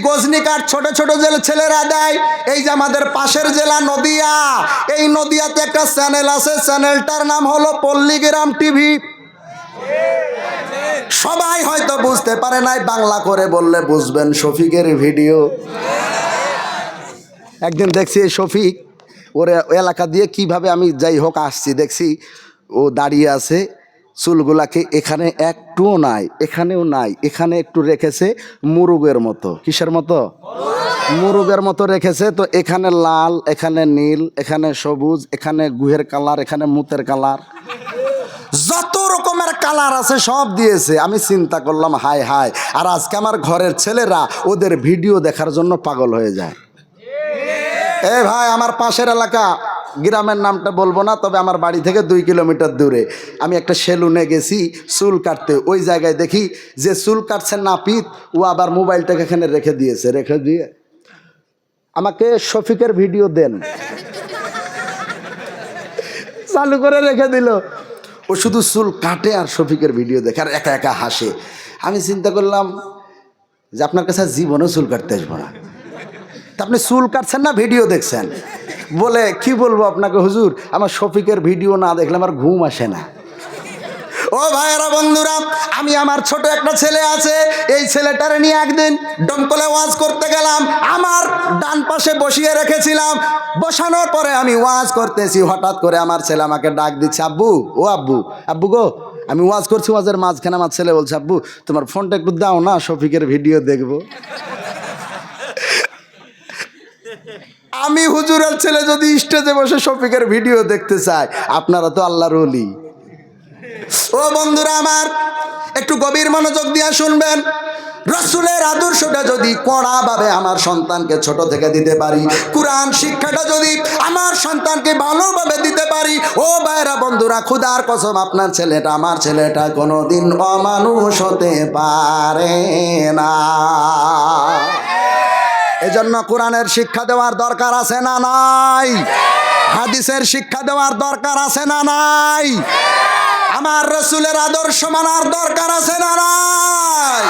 গজনি কাঠ ছোট ছোট যে ছেলেরা দেয়, এই যে আমাদের পাশের জেলা নদিয়া, এই নদিয়াতে একটা চ্যানেল আছে, চ্যানেলটার নাম হলো পল্লীগ্রাম টিভি। সবাই হয়তো বুঝতে পারে নাই, বাংলা করে বললে বুঝবেন। শফিকের ভিডিও একদিন দেখছি, শফিক ওর এলাকা দিয়ে কিভাবে আমি যাই হোক আসছি, দেখছি ও দাঁড়িয়ে আছে, চুলগুলাকে এখানে একটুও নাই, এখানেও নাই, এখানে একটু রেখেছে মুরুগের মতো। কিসের মতো? মুরুগের মতো রেখেছে। তো এখানে লাল, এখানে নীল, এখানে সবুজ, এখানে গুহের কালার, এখানে মুতের কালার, যত রকমের কালার আছে সব দিয়েছে। আমি চিন্তা করলাম হায় হায়, আর আজকে আমার ঘরের ছেলেরা ওদের ভিডিও দেখার জন্য পাগল হয়ে যায়। এ ভাই, আমার পাশের এলাকা, গ্রামের নামটা বলবো না, তবে আমার বাড়ি থেকে 2 কিলোমিটার দূরে আমি একটা সেলুনে গেছি চুল কাটতে। ওই জায়গায় দেখি যে চুল কাটছে নাপিত, ও আবার মোবাইলটাকে এখানে রেখে দিয়েছে, রেখে দিয়ে আমাকে শফিকের ভিডিও দেন চালু করে রেখে দিল। ও শুধু চুল কাটে আর শফিকের ভিডিও দেখে আর একা একা হাসে। আমি চিন্তা করলাম যে আপনার কাছে জীবনেও চুল কাটতে আসবো না, তা আপনি চুল কাটছেন না ভিডিও দেখছেন। বলে কি বলবো আপনাকে হুজুর, আমার শফিকের ভিডিও না দেখলে আমার ঘুম আসে না। ও ভাইয়েরা, বন্ধুরা, আমি আমার ছোট একটা ছেলে আছে, এই ছেলেটারে নিয়ে একদিন ডমকলে ওয়াজ করতে গেলাম। আমার ডান পাশে বসিয়ে রেখেছিলাম। বসানোর পরে আমি ওয়াজ করতেছি, হঠাৎ করে আমার ছেলে আমাকে ডাক দিচ্ছে, আব্বু, ও আব্বু, আব্বু গো। আমি ওয়াজ করছি, ওয়াজের মাঝখানে আমার ছেলে বলছে, আব্বু তোমার ফোনটা একটু দাও না, শফিকের ভিডিও দেখবো। আমি হুজুরের ছেলে যদি স্টেজে বসে শফিকের ভিডিও দেখতে চাই, আপনারা তো আল্লাহর ওলি। ও বন্ধুরা আমার, একটু গভীর মনোযোগ দিয়ে শুনবেন। রাসূলের আদর্শটা যদি কড়াভাবে আমার সন্তানকে ছোট থেকে দিতে পারি, কোরআন শিক্ষাটা যদি আমার সন্তানকে ভালোভাবে দিতে পারি, ও ভাইরা বন্ধুরা, খোদার কসম আপনার ছেলেটা, আমার ছেলেটা কোনোদিন অমানুষ হতে পারে না। এজন্য কোরআনের শিক্ষা দেওয়ার দরকার আছে না নাই? হাদিসের শিক্ষা দেওয়ার দরকার আছে না নাই? আমার রাসূলের আদর্শ মানার দরকার আছে না নাই?